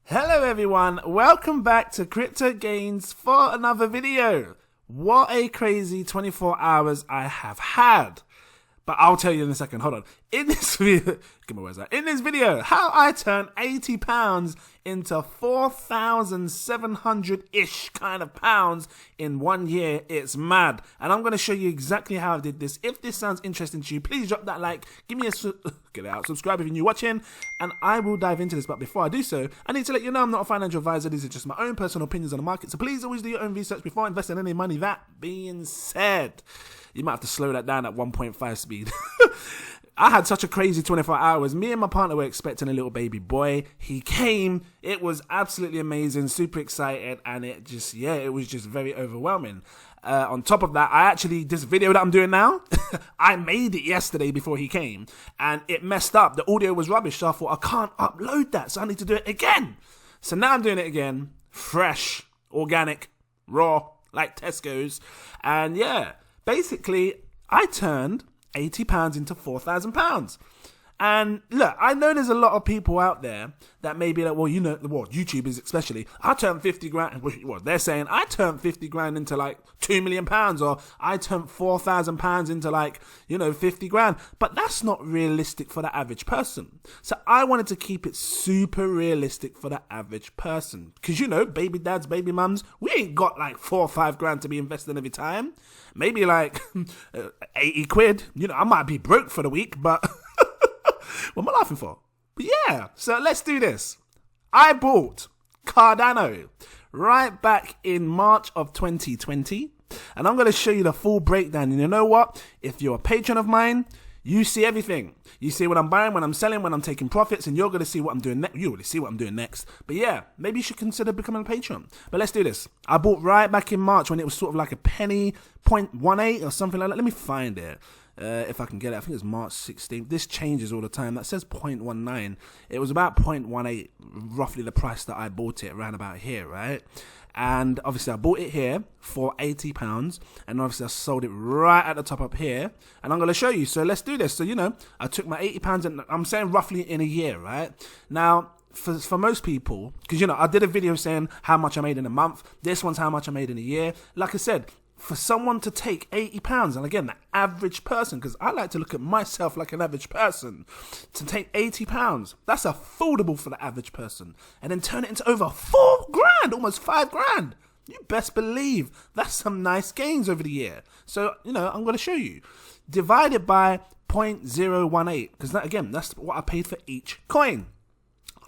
Hello everyone, welcome back to cryptogains for another video. What a crazy 24 hours I have had. But I'll tell you in a second, hold on. In this video, give me words out. In this video, how I turned £80 into 4,700-ish kind of pounds in 1 year. It's mad. And I'm going to show you exactly how I did this. If this sounds interesting to you, please drop that like, give me a, get it out, subscribe if you're new watching, and I will dive into this. But before I do so, I need to let you know I'm not a financial advisor. These are just my own personal opinions on the market. So please always do your own research before investing any money. That being said, you might have to slow that down at 1.5 speed. I had such a crazy 24 hours. Me and my partner were expecting a little baby boy. He came. It was absolutely amazing, super excited, and it just, yeah, it was just very overwhelming. On top of that, this video that I'm doing now, I made it yesterday before he came, and it messed up. The audio was rubbish, so I thought, I can't upload that, so I need to do it again. So now I'm doing it again, fresh, organic, raw, like Tesco's, and yeah, basically, I turned £80 into £4,000. And look, I know there's a lot of people out there that may be like, well, you know, well, YouTubers especially, I turned 50 grand, well, they're saying I turned 50 grand into like £2 million, or I turned £4,000 into like, you know, 50 grand. But that's not realistic for the average person. So I wanted to keep it super realistic for the average person. Because, you know, baby dads, baby mums, we ain't got like 4 or 5 grand to be investing every time. Maybe like 80 quid. You know, I might be broke for the week, but what am I laughing for? But yeah, so let's do this. I bought Cardano right back in March of 2020, and I'm going to show you the full breakdown. And you know what? If you're a patron of mine, you see everything. You see what I'm buying, when I'm selling, when I'm taking profits, and you're going to see what I'm doing next. You already see what I'm doing next. But yeah, maybe you should consider becoming a patron. But let's do this. I bought right back in March when it was sort of like a penny, 0.18 or something like that. Let me find it. If I can get it, I think it's March 16th. This changes all the time. That says 0.19. It was about 0.18, roughly the price that I bought it, around about here, right? And obviously I bought it here for £80, and obviously I sold it right at the top up here, and I'm going to show you. So let's do this. So, you know, I took my £80, and I'm saying roughly in a year, right? Now, for most people, because, you know, I did a video saying how much I made in a month. This one's how much I made in a year. Like I said, for someone to take £80, and again, the average person, because I like to look at myself like an average person, to take £80, that's affordable for the average person, and then turn it into over 4 grand, almost 5 grand. You best believe that's some nice gains over the year. So, you know, I'm going to show you. Divide it by 0.018, because that, again, that's what I paid for each coin.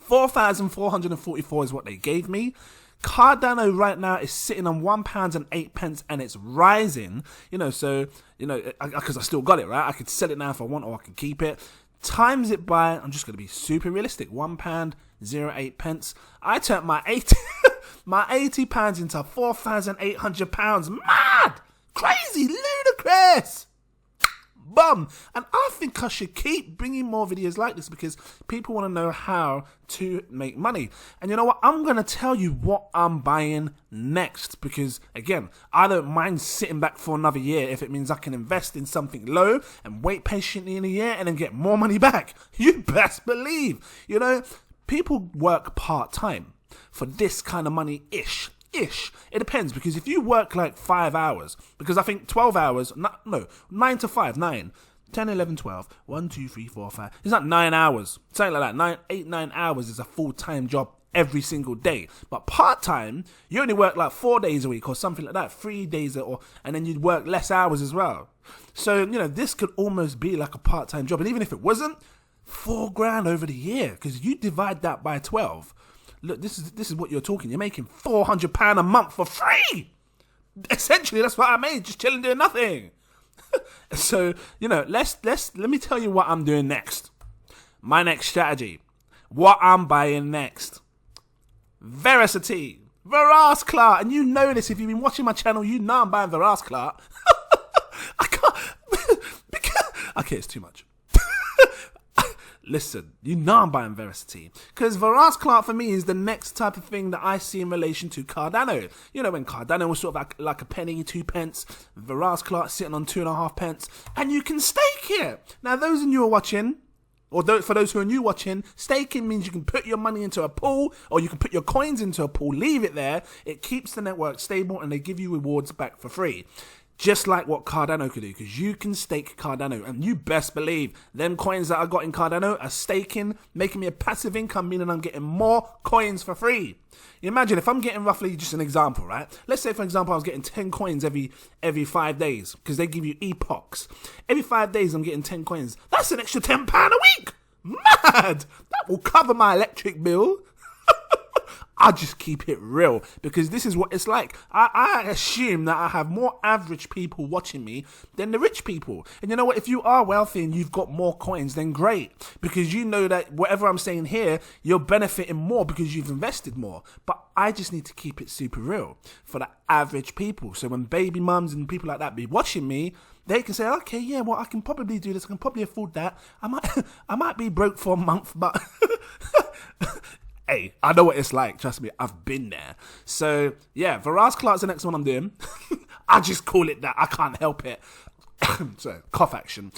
4,444 is what they gave me. Cardano right now is sitting on £1.08, and it's rising, you know, so, you know, because I still got it, right? I could sell it now if I want, or I can keep it. Times it by, I'm just going to be super realistic, £1.08. I turned my £80 into £4,800. Mad! Crazy! Ludicrous! Bum. And I think I should keep bringing more videos like this, because people want to know how to make money. And you know what? I'm going to tell you what I'm buying next, because again, I don't mind sitting back for another year if it means I can invest in something low and wait patiently in a year and then get more money back. You best believe. You know, people work part-time for this kind of money-ish. It depends, because if you work like 5 hours, because I think 12 hours, no, 9 to 5, 9, 10, 11, 12, 1, 2, 3, 4, 5, it's not 9 hours, something like that. 9 hours is a full-time job every single day. But part-time, you only work like 4 days a week or something like that, 3 days, and then you'd work less hours as well. So, you know, this could almost be like a part-time job. And even if it wasn't, 4 grand over the year, because you divide that by 12. Look, this is what you're talking. You're making £400 a month for free. Essentially, that's what I made, just chilling doing nothing. So, you know, let me tell you what I'm doing next. My next strategy. What I'm buying next. Vericity. Verasity. And you know this, if you've been watching my channel, you know I'm buying Verasity. I can't. Okay, it's too much. Listen, you know I'm buying Verasity, because Verasity for me is the next type of thing that I see in relation to Cardano. You know, when Cardano was sort of like a penny, 2 pence, Verasity sitting on 2.5 pence, and you can stake it. Now, those of you who are watching, Although for those who are new watching, staking means you can put your money into a pool or you can put your coins into a pool, leave it there. It keeps the network stable and they give you rewards back for free. Just like what Cardano could do, because you can stake Cardano, and you best believe them coins that I got in Cardano are staking, making me a passive income, meaning I'm getting more coins for free. Imagine if I'm getting roughly, just an example, right? Let's say, for example, I was getting 10 coins every 5 days, because they give you epochs. Every 5 days, I'm getting 10 coins. That's an extra £10 a week. Mad! That will cover my electric bill. I just keep it real because this is what it's like. I assume that I have more average people watching me than the rich people. And you know what? If you are wealthy and you've got more coins, then great. Because you know that whatever I'm saying here, you're benefiting more because you've invested more. But I just need to keep it super real for the average people. So when baby mums and people like that be watching me, they can say, okay, yeah, well, I can probably do this. I can probably afford that. I might be broke for a month, but... Hey, I know what it's like. Trust me, I've been there. So, yeah, Verasity Clark's the next one I'm doing. I just call it that. I can't help it. So, cough action.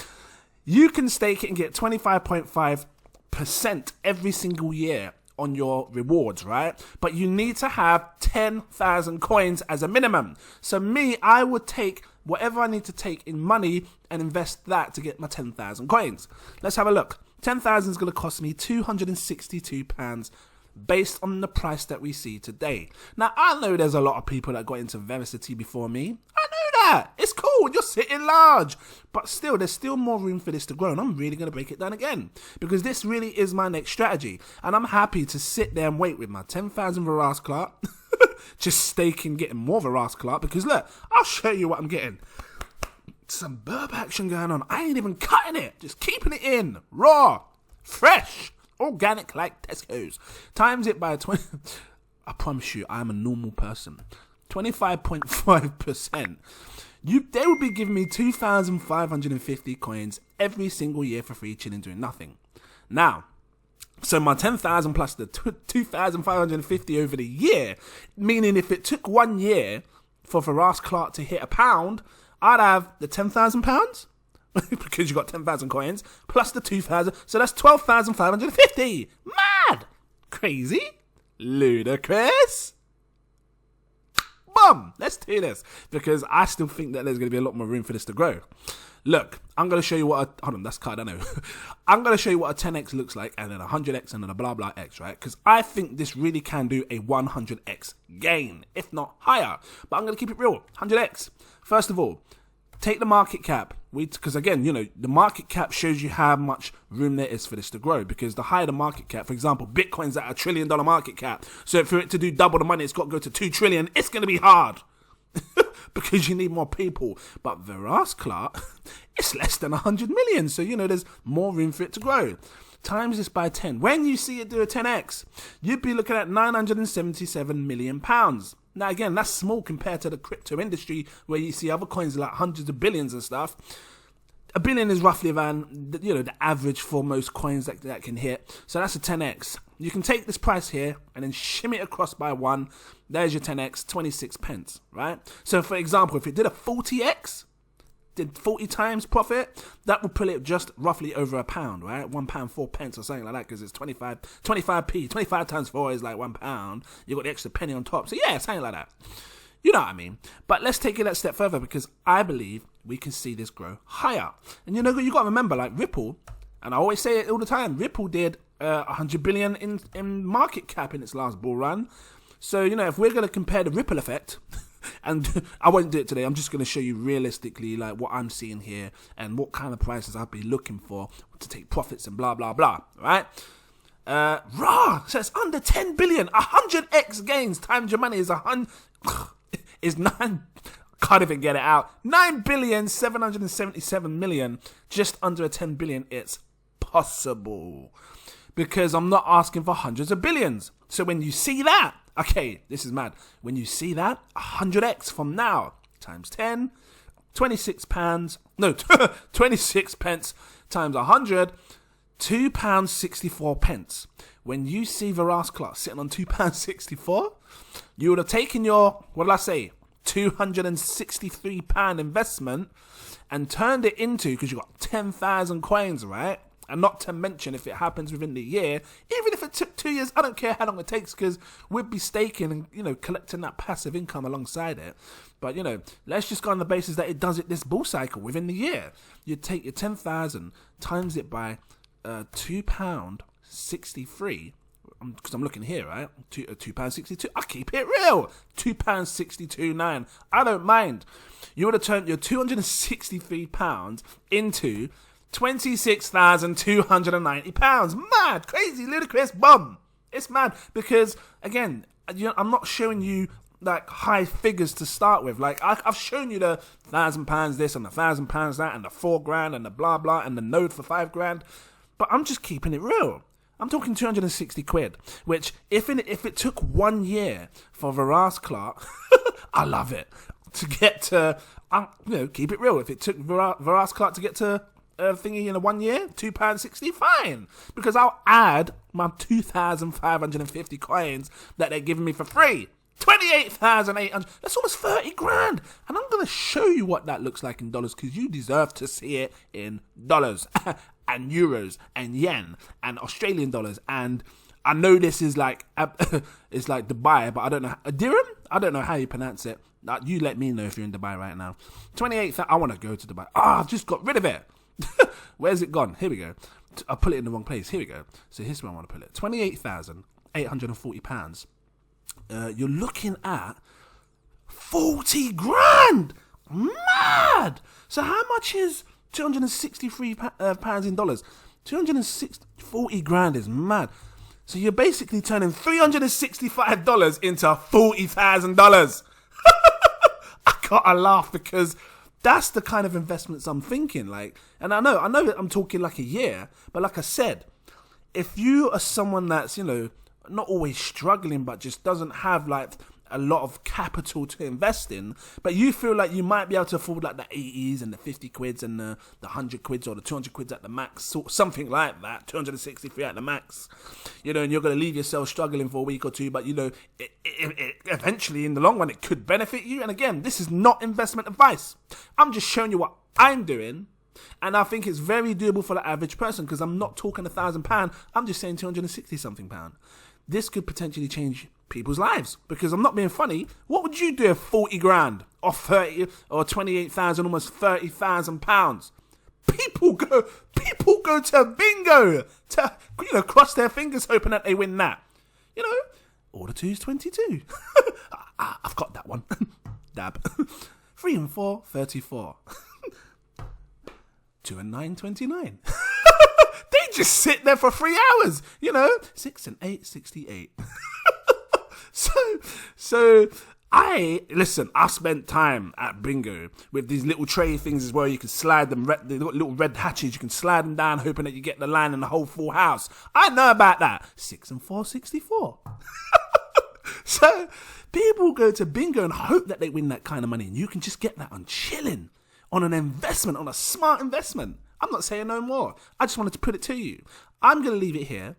You can stake it and get 25.5% every single year on your rewards, right? But you need to have 10,000 coins as a minimum. So me, I would take whatever I need to take in money and invest that to get my 10,000 coins. Let's have a look. 10,000 is going to cost me £262 based on the price that we see today. Now, I know there's a lot of people that got into Vericity before me. I know that. It's cool. You're sitting large. But still, there's still more room for this to grow. And I'm really going to break it down again. Because this really is my next strategy. And I'm happy to sit there and wait with my 10,000 Verasity Clark. Just staking, getting more Verasity Clark. Because look, I'll show you what I'm getting. Some burp action going on. I ain't even cutting it. Just keeping it in. Raw. Fresh. Organic like Tesco's. Times it by 20. I promise you, I am a normal person. 25.5%. They would be giving me 2,550 coins every single year for free, chilling, doing nothing. Now, so my 10,000 plus the 2,550 over the year, meaning if it took 1 year for Verasity Clark to hit £1, I'd have the £10,000 because you got 10,000 coins plus the 2,000, so that's 12,550. Mad, crazy, ludicrous. Boom, let's do this because I still think that there's going to be a lot more room for this to grow. Look, I'm going to show you what hold on, that's Cardano. I'm going to show you what a 10x looks like, and then a 100x, and then a blah blah x, right? Because I think this really can do a 100x gain, if not higher. But I'm going to keep it real. 100x. First of all, take the market cap. Because again, you know, the market cap shows you how much room there is for this to grow. Because the higher the market cap, for example, Bitcoin's at $1 trillion market cap. So for it to do double the money, it's got to go to 2 trillion. It's going to be hard. Because you need more people. But Verasity Clark, it's less than 100 million. So, you know, there's more room for it to grow. Times this by 10. When you see it do a 10x, you'd be looking at £977 million. Now, again, that's small compared to the crypto industry where you see other coins like hundreds of billions and stuff. A billion is roughly around, you know, the average for most coins that can hit. So that's a 10x. You can take this price here and then shimmy it across by 1. There's your 10x, 26 pence, right? So, for example, if it did a 40x, did 40 times profit, that would pull it just roughly over £1, right? £1, 4 pence or something like that, because it's 25p. 25 times 4 is like £1. You got the extra penny on top. So, yeah, something like that. You know what I mean? But let's take it that step further because I believe we can see this grow higher. And you know, you got to remember, like Ripple, and I always say it all the time, Ripple did 100 billion in market cap in its last bull run. So, you know, if we're going to compare the Ripple effect, and I won't do it today, I'm just going to show you realistically like what I'm seeing here and what kind of prices I'll be looking for to take profits and blah, blah, blah, right? So it's under 10 billion, 100x gains times your money is 9, can't even get it out, 9,777,000,000, just under a 10 billion. It's possible because I'm not asking for hundreds of billions. So when you see that, okay, this is mad. When you see that, 100x from now times 10, 26 pence times 100, £2.64. When you see Verasity Clark sitting on £2.64, you would have taken your, what did I say, £263 investment and turned it into, because you got 10,000 coins, right? And not to mention, if it happens within the year, even if it took 2 years, I don't care how long it takes, because we'd be staking and, you know, collecting that passive income alongside it. But, you know, let's just go on the basis that it does it this bull cycle within the year. You take your 10,000, times it by £2.63, because I'm looking here, right? £2.62. I keep it real. £2.62.9. I don't mind. You would have turned your £263 into £26,290. Mad, crazy, ludicrous, bum. It's mad because, again, you know, I'm not showing you like high figures to start with. Like I've shown you the £1,000 this and the £1,000 that and the £4,000 and the blah blah and the node for £5,000. But I'm just keeping it real. I'm talking 260 quid, which if it took 1 year for Verasity, I love it, to get to, you know, keep it real. If it took Verasity to get to thingy in a 1 year, £2.60, fine. Because I'll add my 2,550 coins that they're giving me for free. 28,800. That's almost 30 grand. And I'm going to show you what that looks like in dollars, because you deserve to see it in dollars and euros and yen and Australian dollars. And I know this is like, it's like Dubai, but I don't know. Dirham? I don't know how you pronounce it. You let me know if you're in Dubai right now. 28,000. I want to go to Dubai. I've just got rid of it. Where's it gone? Here we go. I put it in the wrong place. Here we go. So here's where I want to put it. £28,840. You're looking at 40 grand. Mad. So how much is 263 pounds in dollars? 40 grand is mad. So you're basically turning $365 into $40,000. I gotta laugh, because that's the kind of investments I'm thinking. Like, and I know that I'm talking like a year, but like I said, if you are someone that's, you know, not always struggling, but just doesn't have like a lot of capital to invest in, but you feel like you might be able to afford like the 80s and the 50 quids and the 100 quids or the 200 quids at the max, something like that, 263 at the max, you know, and you're going to leave yourself struggling for a week or two, but you know, it eventually in the long run, it could benefit you. And again, this is not investment advice. I'm just showing you what I'm doing. And I think it's very doable for the average person, because I'm not talking £1,000. I'm just saying 260 something pound. This could potentially change people's lives, because I'm not being funny. What would you do if 40 grand or 30 or 28,000, almost 30,000 pounds? People go to bingo to, you know, cross their fingers hoping that they win that. You know, order 2 is 22. I've got that one. Dab. 3 and 4, 34. 2 and 9, 29. They just sit there for 3 hours, you know. 6 and 8, 68. So I spent time at bingo with these little tray things as well. You can slide them, the little red hatches, you can slide them down hoping that you get the line and the whole full house. I know about that. 6 and 4, 64. So people go to bingo and hope that they win that kind of money, and you can just get that on chilling, on an investment, on a smart investment. I'm not saying no more. I just wanted to put it to you. I'm going to leave it here.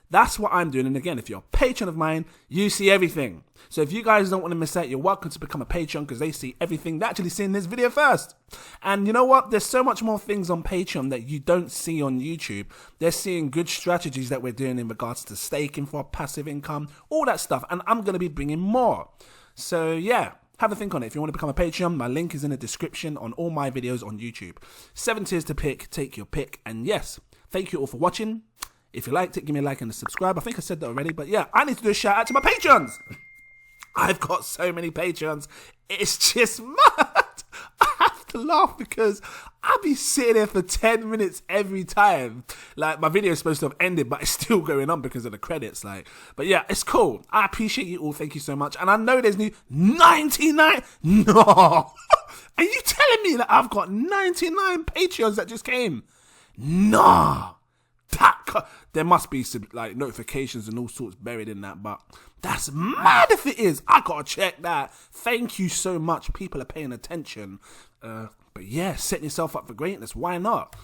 That's what I'm doing. And again, if you're a patron of mine, you see everything. So if you guys don't want to miss out, you're welcome to become a Patreon, because they see everything. They're actually seeing this video first. And you know what? There's so much more things on Patreon that you don't see on YouTube. They're seeing good strategies that we're doing in regards to staking for passive income, all that stuff. And I'm going to be bringing more. So yeah. Have a think on it. If you want to become a Patreon, my link is in the description on all my videos on YouTube. 7 tiers to pick, take your pick. And yes, thank you all for watching. If you liked it, give me a like and a subscribe. I think I said that already, but yeah, I need to do a shout out to my patrons. I've got so many patrons. It's just mad. I have to laugh because I'll be sitting there for 10 minutes every time. Like, my video is supposed to have ended, but it's still going on because of the credits. Like, but yeah, it's cool. I appreciate you all. Thank you so much. And I know there's new 99. No. Are you telling me that I've got 99 Patreons that just came? No. There must be some like notifications and all sorts buried in that, but that's mad if it is. I gotta check that. Thank you so much. People are paying attention. But yeah, setting yourself up for greatness. Why not?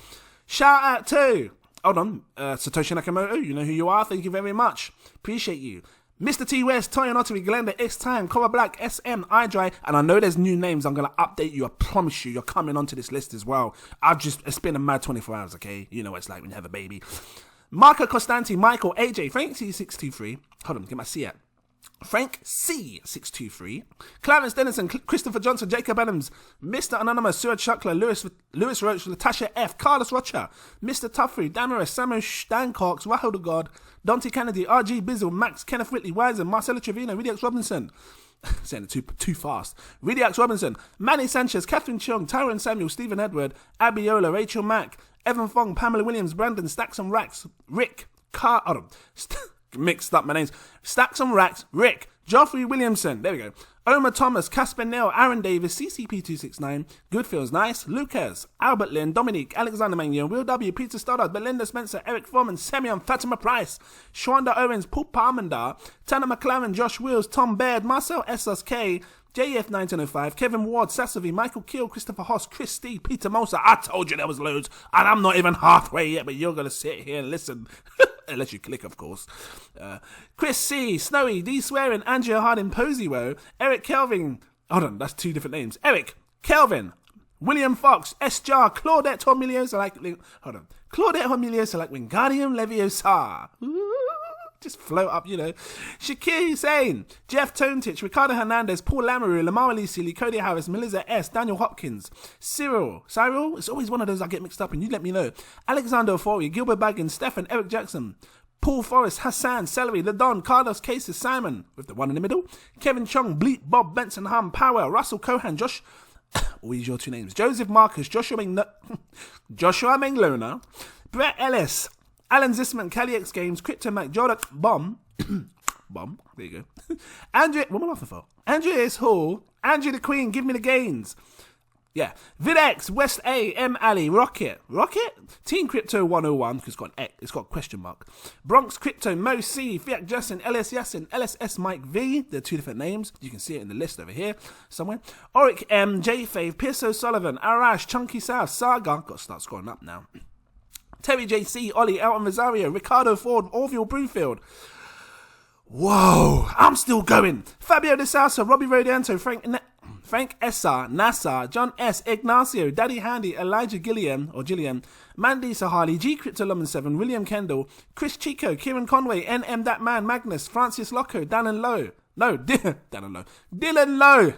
Shout out to, hold on, Satoshi Nakamoto. You know who you are. Thank you very much. Appreciate you. Mr. T West, Toya Notary, Glenda, It's Time, Cobra Black, SM, iDry, and I know there's new names. I'm gonna update you. I promise you, you're coming onto this list as well. It's been a mad 24 hours, okay? You know what it's like when you have a baby. Marco Costanti, Michael, AJ, Frank C623. Hold on, get my C out. Frank C623, Clarence Dennison, Christopher Johnson, Jacob Adams, Mr. Anonymous, Stuart Shuckler, Lewis Roach, Latasha F, Carlos Rocha, Mr. Tuffrey, Damaris, Samuel Stancox, Rahul the God, Dante Kennedy, RG Bizzle, Max, Kenneth Whitley, Wiser, Marcelo Trevino, Ridiax Robinson, saying it too fast, Ridiax Robinson, Manny Sanchez, Catherine Chung, Tyron Samuel, Stephen Edward, Abiola, Rachel Mack, Evan Fong, Pamela Williams, Brandon, Stacks and Racks, Rick, mixed up my names. Stacks and Racks, Rick, Geoffrey Williamson, there we go. Omar Thomas, Casper Neal, Aaron Davis, CCP269, Good Feels Nice, Lucas, Albert Lynn, Dominique, Alexander Mangion, Will W, Peter Stoddard, Belinda Spencer, Eric Foreman, Semyon, Fatima Price, Shwanda Owens, Paul Parmandar, Tanner McLaren, Josh Wills, Tom Baird, Marcel SSK, JF1905, Kevin Ward, Sassavi, Michael Keel, Christopher Hoss, Chris Steve, Peter Mosa. I told you there was loads, and I'm not even halfway yet, but you're going to sit here and listen. Unless you click, of course. Chris C, Snowy, D Swearing, Andrea Harding, Poseywo, Eric Kelvin. Hold on, that's two different names. Eric, Kelvin, William Fox, S. Jar, Claudette Hormilios, Claudette Hormilios, like Wingardium Leviosa. Just float up, you know. Shakir Hussain, Jeff Tontich, Ricardo Hernandez, Paul Lamoureux, Lamar Alisili, Cody Harris, Melissa S, Daniel Hopkins, Cyril, it's always one of those I get mixed up and you let me know. Alexander Ofori, Gilbert Baggins, Stefan, Eric Jackson, Paul Forrest, Hassan, Celery, Ladon, Carlos Cases, Simon, with the one in the middle, Kevin Chung, Bleep, Bob, Benson, Hum, Powell, Russell Cohan, Josh, always your two names, Joseph Marcus, Joshua Menglona, Brett Ellis, Alan Zisman, CaliX Games, Crypto Mac, Jodak Bomb, there you go. Andrea, what am I laughing for? Andreas Hall, Andrew the Queen, Give Me the Gains. Yeah. VidX, West A, M Ali, Rocket, Team Crypto 101, because it's got a question mark. Bronx Crypto, Mo C, Fiat Justin, LS Yassin, LSS Mike V. They're two different names. You can see it in the list over here somewhere. Oric M, J Fave, Pierce O'Sullivan, Arash, Chunky South, Saga. Got to start scoring up now. Terry JC, Ollie, Elton Rosario, Ricardo Ford, Orville Broomfield. Whoa, I'm still going. Fabio De Sousa, Robbie Rodianto, Frank Essa, Nassar, John S, Ignacio, Daddy Handy, Elijah Gilliam, Mandy Sahali, G Crypto Lemon 7, William Kendall, Chris Chico, Kieran Conway, NM That Man, Magnus, Francis Locco, Dylan Lowe,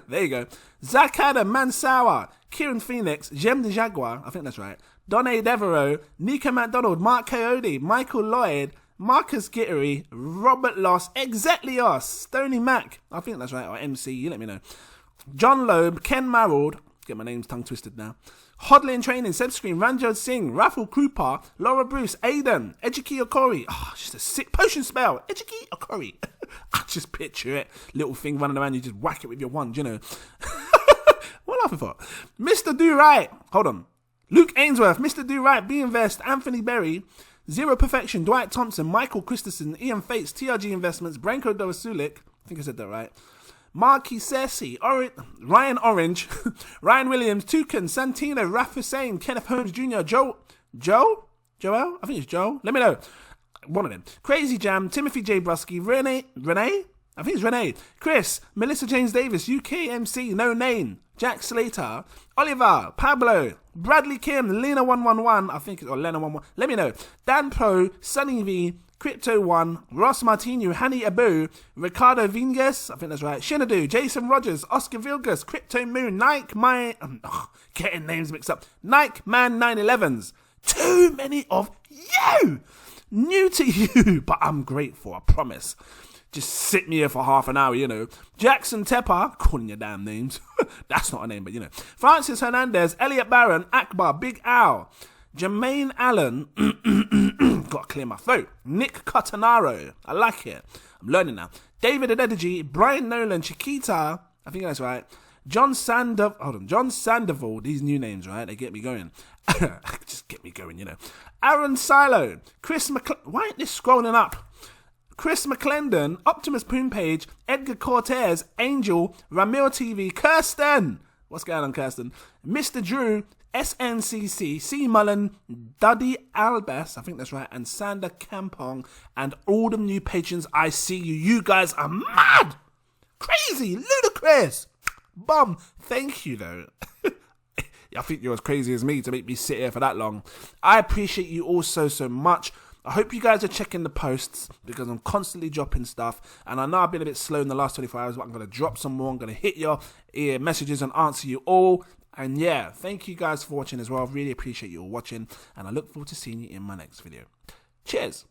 there you go. Zach Adam, Mansour, Kieran Phoenix, Jem the Jaguar, I think that's right. Donne Devereaux, Nico McDonald, Mark Coyote, Michael Lloyd, Marcus Gittery, Robert Loss, Exetlios, Stony Mac, I think that's right, or MC, you let me know. John Loeb, Ken Marrold, get my name's tongue twisted now. Hodley in Training, Sebscreen, Ranjot Singh, Raffle Krupa, Laura Bruce, Aiden, Ejiki Okori. Oh, just a sick potion spell. Ejiki Okori. I just picture it. Little thing running around, you just whack it with your wand, you know. What am I laughing for? Mr. Do Right. Hold on. Luke Ainsworth, Mr. Do Right, B Invest, Anthony Berry, Zero Perfection, Dwight Thompson, Michael Christensen, Ian Fates, TRG Investments, Branko Dorasulik, I think I said that right, Marky Cersei, Ryan Orange, Ryan Williams, Toucan, Santino, Raf Hussain, Kenneth Holmes Jr., Joel? I think it's Joel. Let me know. One of them. Crazy Jam, Timothy J. Brusky, Renee? I think it's Renee. Chris, Melissa James Davis, UKMC, No Name, Jack Slater, Oliver, Pablo, Bradley Kim, Lena111, I think it's, or Lena11, let me know. Dan Pro, Sunny V, Crypto One, Ross Martino, Hani Abu, Ricardo Vinges, I think that's right, Shinadu, Jason Rogers, Oscar Vilgas, Crypto Moon, getting names mixed up, Nike Man 911s. Too many of you! New to you, but I'm grateful, I promise. Just sit me here for half an hour, you know. Jackson Tepper, calling your damn names. That's not a name, but you know. Francis Hernandez, Elliot Barron, Akbar, Big Al, Jermaine Allen, gotta clear my throat. Nick Cotanaro, I like it. I'm learning now. David Adedeji, Brian Nolan, Chiquita, I think that's right. John Sandoval, these new names, right? They get me going. Just get me going, you know. Aaron Silo, Chris why ain't this scrolling up? Chris McClendon, Optimus Poompage, Edgar Cortez, Angel, Ramil TV, Kirsten. What's going on, Kirsten? Mr. Drew, SNCC, C Mullen, Duddy Albes, I think that's right, and Sander Kampong, and all the new patrons. I see you. You guys are mad, crazy, ludicrous. Bum. Thank you though. I think you're as crazy as me to make me sit here for that long. I appreciate you all so much. I hope you guys are checking the posts because I'm constantly dropping stuff. And I know I've been a bit slow in the last 24 hours, but I'm going to drop some more. I'm going to hit your messages and answer you all. And yeah, thank you guys for watching as well. Really appreciate you all watching. And I look forward to seeing you in my next video. Cheers.